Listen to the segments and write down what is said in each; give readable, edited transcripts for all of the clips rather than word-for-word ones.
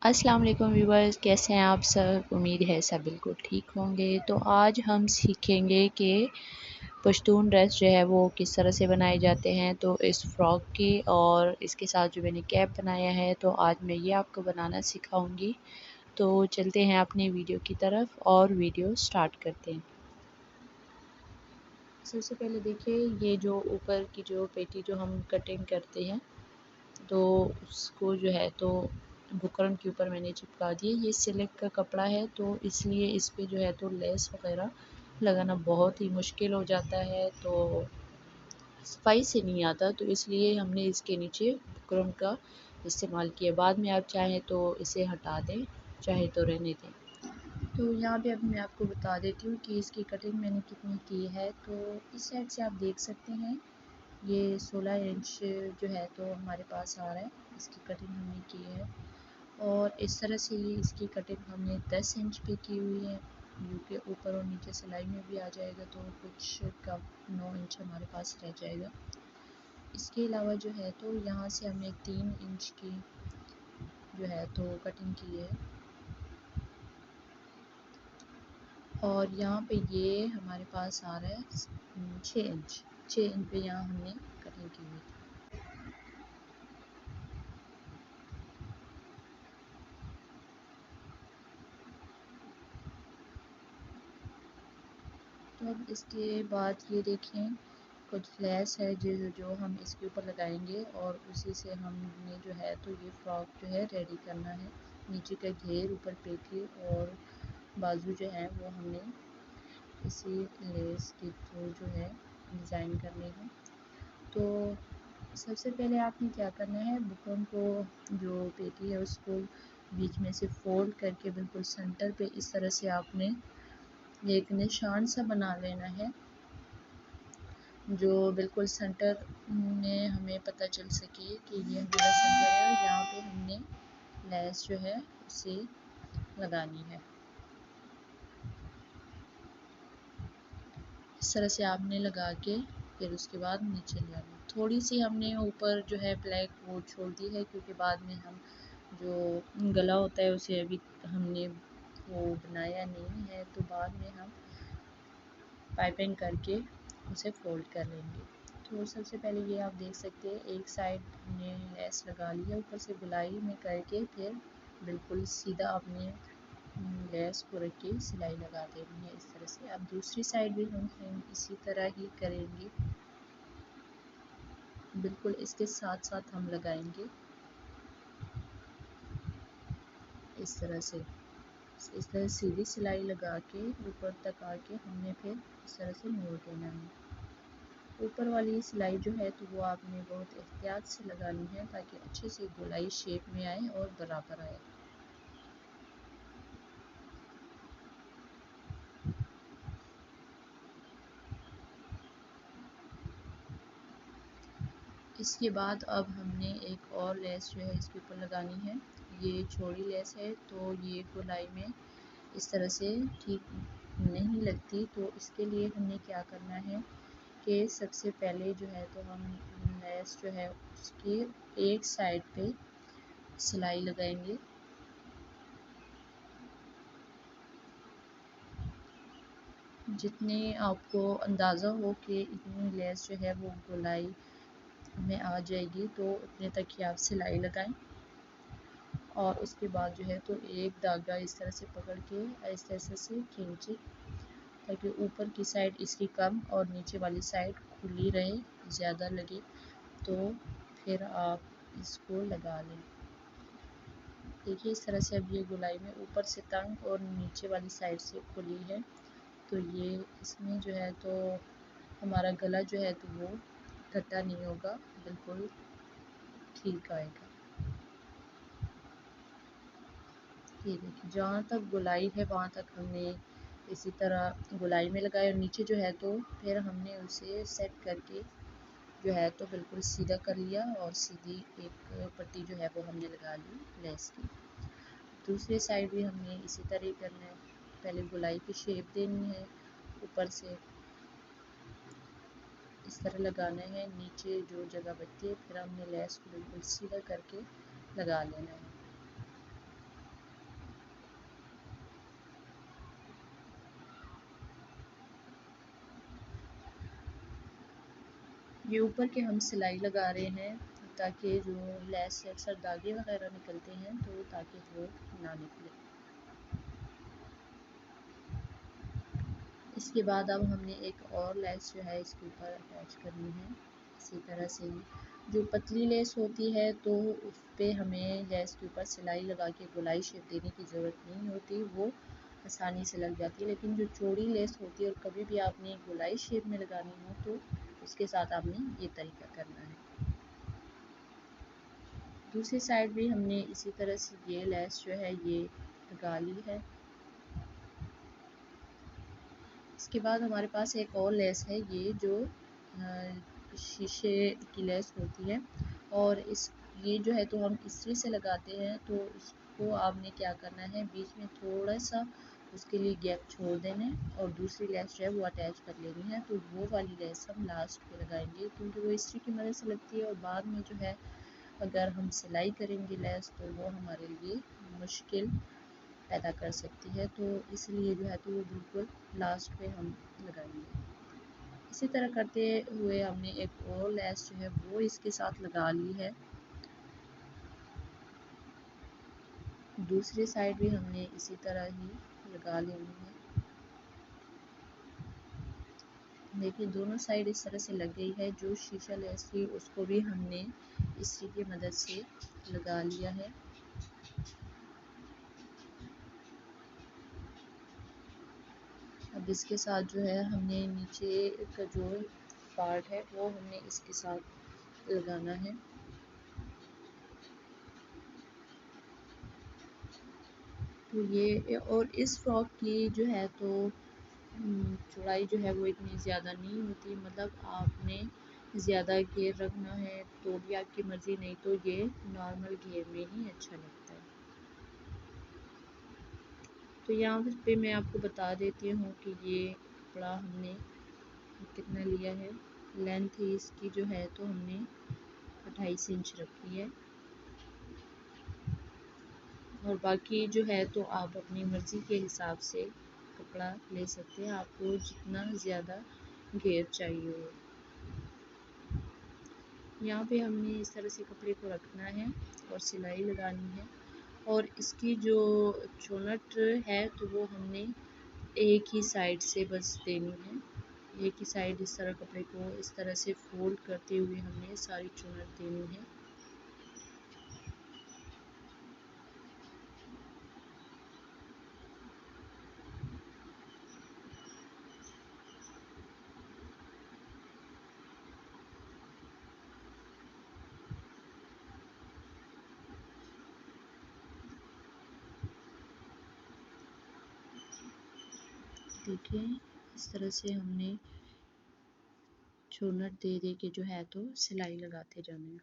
अस्सलाम वालेकुम व्यूवर्स, कैसे हैं आप सब। उम्मीद है सब बिल्कुल ठीक होंगे। तो आज हम सीखेंगे कि पश्तून ड्रेस जो है वो किस तरह से बनाए जाते हैं। तो इस फ्रॉक की और इसके साथ जो मैंने कैप बनाया है तो आज मैं ये आपको बनाना सिखाऊंगी। तो चलते हैं अपनी वीडियो की तरफ और वीडियो स्टार्ट करते हैं। सबसे पहले देखिए, ये जो ऊपर की जो पेटी जो हम कटिंग करते हैं तो उसको जो है तो बुकरम के ऊपर मैंने चिपका दिए। ये सिल्क का कपड़ा है तो इसलिए इस पे जो है तो लेस वगैरह लगाना बहुत ही मुश्किल हो जाता है, तो सफाई से नहीं आता, तो इसलिए हमने इसके नीचे बुकरम का इस्तेमाल किया। बाद में आप चाहें तो इसे हटा दें, चाहे तो रहने दें। तो यहाँ पे अब मैं आपको बता देती हूँ कि इसकी कटिंग मैंने कितनी की है। तो इस साइड से आप देख सकते हैं ये 16 इंच जो है तो हमारे पास आ रहा है। इसकी कटिंग हमने की है और इस तरह से ये इसकी कटिंग हमने 10 इंच पे की हुई है, जो कि ऊपर और नीचे सिलाई में भी आ जाएगा, तो कुछ कम 9 इंच हमारे पास रह जाएगा। इसके अलावा जो है तो यहाँ से हमने 3 इंच की जो है तो कटिंग की है और यहाँ पे ये हमारे पास आ रहा है 6 इंच पे यहाँ हमने कटिंग की हुई थी। तो अब इसके बाद ये देखें, कुछ फ्लैश है जो हम इसके ऊपर लगाएंगे और उसी से हमने जो है तो ये फ्रॉक जो है रेडी करना है। नीचे का घेर, ऊपर पेटी और बाजू जो है वो हमने इसी लेस के थ्रू जो है डिज़ाइन करने हैं। तो सबसे पहले आपने क्या करना है, बुकरम को जो पेटी है उसको बीच में से फोल्ड करके बिल्कुल सेंटर पे इस तरह से आपने एक निशान सा बना लेना है, जो बिल्कुल सेंटर में हमें पता चल सके कि ये हमारा सेंटर है और यहाँ पे हमने लेस जो है उसे लगानी है। इस तरह से आपने लगा के फिर उसके बाद नीचे ले आना। थोड़ी सी हमने ऊपर जो है ब्लैक वो छोड़ दी है, क्योंकि बाद में हम जो गला होता है उसे अभी हमने वो बनाया नहीं है, तो बाद में हम पाइपिंग करके उसे फोल्ड कर लेंगे। तो सबसे पहले ये आप देख सकते हैं एक साइड हमने लेस लगा लिया ऊपर से गुलाई में करके, फिर बिल्कुल सीधा आपने लेस को रख के सिलाई लगा देनी है इस तरह से। अब दूसरी साइड भी हम इसी तरह ही करेंगे, बिल्कुल इसके साथ साथ हम लगाएंगे इस तरह से। इस तरह सीधी सिलाई लगा के ऊपर तक आके हमने फिर इस तरह से मोड़ देना है। ऊपर वाली सिलाई जो है तो वो आपने बहुत एहतियात से लगानी है ताकि अच्छे से गोलाई शेप में आए और बराबर आए। इसके बाद अब हमने एक और लेस जो है इसके ऊपर लगानी है। ये चौड़ी लेस है तो ये गोलाई में इस तरह से ठीक नहीं लगती, तो इसके लिए हमने क्या करना है कि सबसे पहले जो है तो हम लेस जो है उसके एक साइड पे सिलाई लगाएंगे। जितने आपको अंदाज़ा हो कि इतनी लेस जो है वो गोलाई में आ जाएगी तो उतने तक ही आप सिलाई लगाएं और उसके बाद जो है तो एक धागा इस तरह से पकड़ के ऐसे ऐसे से खींचे ताकि ऊपर की साइड इसकी कम और नीचे वाली साइड खुली रहे, ज़्यादा लगे तो फिर आप इसको लगा लें। देखिए इस तरह से अब ये गोलाई में ऊपर से तंग और नीचे वाली साइड से खुली है, तो ये इसमें जो है तो हमारा गला जो है तो वो घटा नहीं होगा, बिल्कुल ठीक आएगा। ये देखिए जहाँ तक गोलाई है वहाँ तक हमने इसी तरह गोलाई में लगाया और नीचे जो है तो फिर हमने उसे सेट करके जो है तो बिल्कुल सीधा कर लिया और सीधी एक पट्टी जो है वो हमने लगा ली लेस की। दूसरी साइड भी हमने इसी तरह ही करना है, पहले गोलाई की शेप देनी है, ऊपर से इस तरह लगाना है, नीचे जो जगह बचती है फिर हमने लेस को बिल्कुल सीधा करके लगा लेना है। ये ऊपर के हम सिलाई लगा रहे हैं ताकि जो लेस से अक्सर धागे वगैरह निकलते हैं तो ताकि वो ना निकले। इसके बाद अब हमने एक और लेस जो है इसके ऊपर अटैच करनी है। इसी तरह से जो पतली लेस होती है तो उस पर हमें लेस के ऊपर सिलाई लगा के गोलाई शेप देने की ज़रूरत नहीं होती, वो आसानी से लग जाती है। लेकिन जो चौड़ी लेस होती है और कभी भी आपने गोलाई शेप में लगानी हो तो उसके साथ आपने ये तरीका करना है। दूसरी साइड भी हमने इसी तरह से ये लेस जो है ये लगा ली है। इसके बाद हमारे पास एक और लेस है, ये जो शीशे की लेस होती है और ये जो है तो हम इस्त्री से लगाते हैं, तो इसको आपने क्या करना है, बीच में थोड़ा सा उसके लिए गैप छोड़ देना है और दूसरी लेस जो है वो अटैच कर लेनी है। तो वो वाली लेस हम लास्ट पे लगाएंगे क्योंकि वो इस्त्री की मदद से लगती है और बाद में जो है अगर हम सिलाई करेंगे लेस तो वो हमारे लिए मुश्किल पैदा कर सकती है, तो इसलिए जो है तो वो बिल्कुल लास्ट पे हम लगाएंगे। इसी तरह करते हुए हमने एक और लेस जो है वो इसके साथ लगा ली है। दूसरी साइड भी हमने इसी तरह ही लगा लेनी है। देखिए दोनों साइड इस तरह से लग गई है। जो शीशा लेस थी उसको भी हमने इसी की मदद से लगा लिया है। अब इसके साथ जो है हमने नीचे का जो पार्ट है वो हमने इसके साथ लगाना है। तो ये और इस फ्रॉक की जो है तो चौड़ाई जो है वो इतनी ज़्यादा नहीं होती, मतलब आपने ज़्यादा घेर रखना है तो भी आपकी मर्ज़ी, नहीं तो ये नॉर्मल घेर में ही अच्छा लगता है। तो यहाँ पे मैं आपको बता देती हूँ कि ये कपड़ा हमने कितना लिया है। लेंथ इसकी जो है तो हमने 28 इंच रखी है और बाकी जो है तो आप अपनी मर्ज़ी के हिसाब से कपड़ा ले सकते हैं, आपको जितना ज़्यादा घेर चाहिए हो। यहाँ पे हमने इस तरह से कपड़े को रखना है और सिलाई लगानी है और इसकी जो चुनट है तो वो हमने एक ही साइड से बस देनी है। एक ही साइड इस तरह कपड़े को इस तरह से फोल्ड करते हुए हमने सारी चुनट देनी है। देखिए इस तरह से हमने चुनट दे दे के जो है तो सिलाई लगाते जाना है।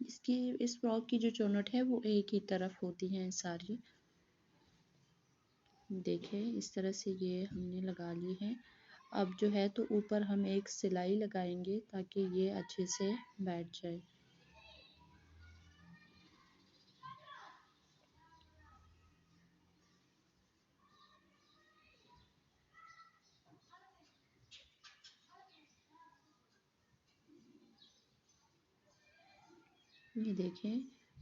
इसकी इस फ्रॉक की जो चुनट है वो एक ही तरफ होती हैं सारी। देखें इस तरह से ये हमने लगा ली है। अब जो है तो ऊपर हम एक सिलाई लगाएंगे ताकि ये अच्छे से बैठ जाए। ये देखें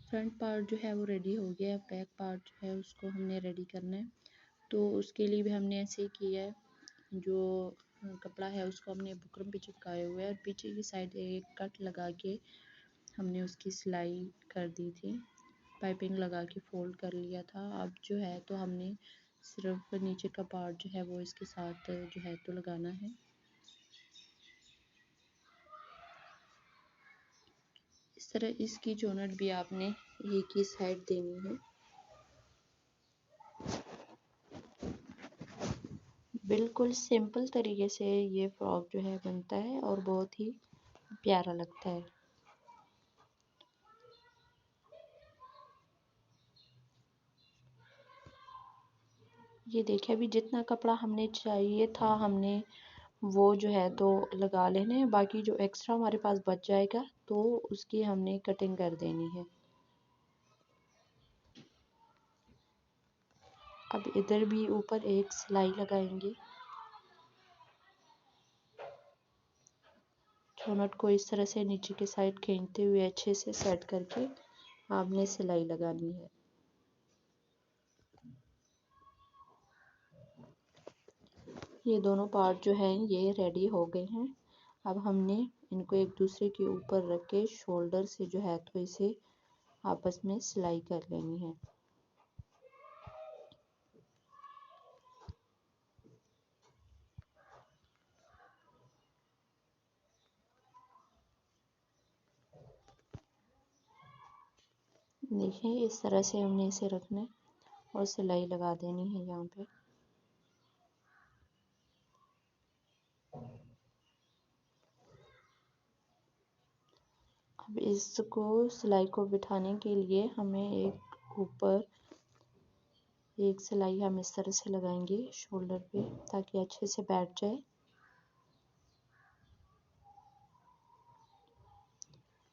फ्रंट पार्ट जो है वो रेडी हो गया है, बैक पार्ट जो है उसको हमने रेडी करना है। तो उसके लिए भी हमने ऐसे ही किया है, जो कपड़ा है उसको हमने बुकरम पे चिपकाए हुए है और पीछे की साइड एक कट लगा के हमने उसकी सिलाई कर दी थी, पाइपिंग लगा के फोल्ड कर लिया था। अब जो है तो हमने सिर्फ नीचे का पार्ट जो है वो इसके साथ जो है तो लगाना है। इस तरह इसकी चोनट भी आपने एक ही साइड देनी है। बिल्कुल सिंपल तरीके से ये फ्रॉक जो है बनता है और बहुत ही प्यारा लगता है। ये देखिए अभी जितना कपड़ा हमने चाहिए था हमने वो जो है तो लगा लेने हैं, बाकी जो एक्स्ट्रा हमारे पास बच जाएगा तो उसकी हमने कटिंग कर देनी है। अब इधर भी ऊपर एक सिलाई लगाएंगे। चौनट को इस तरह से नीचे की साइड खींचते हुए अच्छे से सेट करके आपने सिलाई लगानी है। ये दोनों पार्ट जो हैं ये रेडी हो गए हैं। अब हमने इनको एक दूसरे के ऊपर रख के शोल्डर से जो है तो इसे आपस में सिलाई कर लेनी है। देखिए इस तरह से हमने इसे रखना है और सिलाई लगा देनी है यहाँ पे। अब इसको सिलाई को बिठाने के लिए हमें एक ऊपर एक सिलाई हम इस तरह से लगाएंगे शोल्डर पे ताकि अच्छे से बैठ जाए।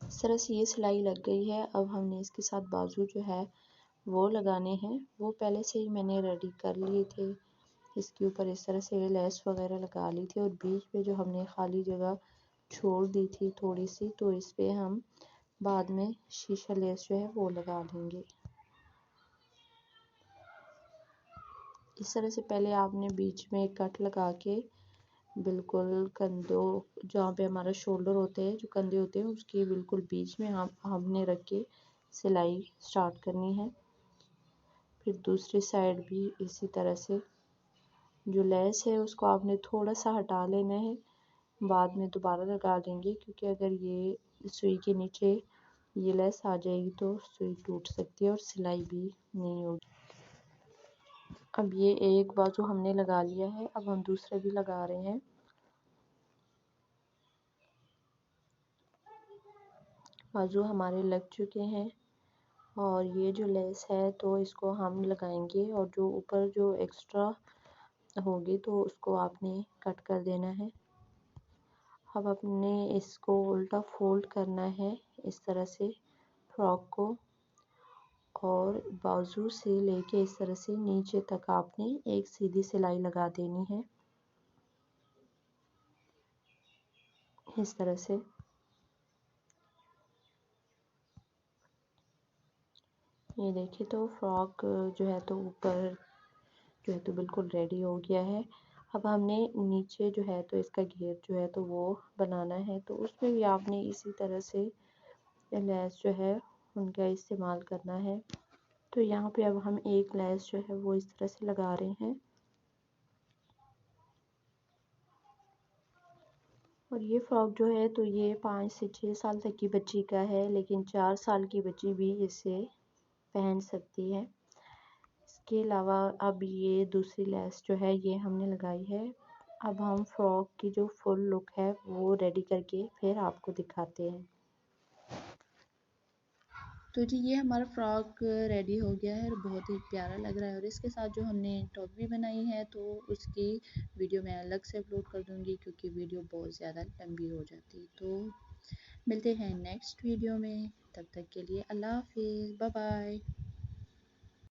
इस तरह से ये सिलाई लग गई है। अब हमने इसके साथ बाजू जो है वो लगाने हैं। वो पहले से ही मैंने रेडी कर लिए थे। इसके ऊपर इस तरह से लेस वगैरह लगा ली थी और बीच में जो हमने खाली जगह छोड़ दी थी थोड़ी सी, तो इस पे हम बाद में शीशा लेस जो है वो लगा देंगे। इस तरह से पहले आपने बीच में एक कट लगा के बिल्कुल कंधों जहाँ पे हमारा शोल्डर होते हैं, जो कंधे होते हैं उसके बिल्कुल बीच में हमने रख के सिलाई स्टार्ट करनी है। फिर दूसरी साइड भी इसी तरह से जो लेस है उसको आपने थोड़ा सा हटा लेना है, बाद में दोबारा लगा देंगे क्योंकि अगर ये सुई के नीचे ये लेस आ जाएगी तो सुई टूट सकती है और सिलाई भी नहीं होगी। अब ये एक बाजू हमने लगा लिया है। अब हम दूसरा भी लगा रहे हैं। बाजू हमारे लग चुके हैं और ये जो लेस है तो इसको हम लगाएंगे और जो ऊपर जो एक्स्ट्रा होगी तो उसको आपने कट कर देना है। अब अपने इसको उल्टा फोल्ड करना है इस तरह से फ्रॉक को और बाजू से लेके इस तरह से नीचे तक आपने एक सीधी सिलाई लगा देनी है इस तरह से। ये देखिए तो फ्रॉक जो है तो ऊपर जो है तो बिल्कुल रेडी हो गया है। अब हमने नीचे जो है तो इसका घेर जो है तो वो बनाना है, तो उसमें भी आपने इसी तरह से लेस जो है उनका इस्तेमाल करना है। तो यहाँ पे अब हम एक लेस जो है वो इस तरह से लगा रहे हैं और ये फ्रॉक जो है तो ये 5 से 6 साल तक की बच्ची का है, लेकिन 4 साल की बच्ची भी इसे पहन सकती है। इसके अलावा अब ये दूसरी लेस जो है ये हमने लगाई है। अब हम फ्रॉक की जो फुल लुक है वो रेडी करके फिर आपको दिखाते हैं। तो जी ये हमारा फ्रॉक रेडी हो गया है और बहुत ही प्यारा लग रहा है और इसके साथ जो हमने टॉप भी बनाई है तो उसकी वीडियो मैं अलग से अपलोड कर दूंगी क्योंकि वीडियो बहुत ज़्यादा लंबी हो जाती है। तो मिलते हैं नेक्स्ट वीडियो में, तब तक के लिए अल्लाह हाफिज़, बाय बाय।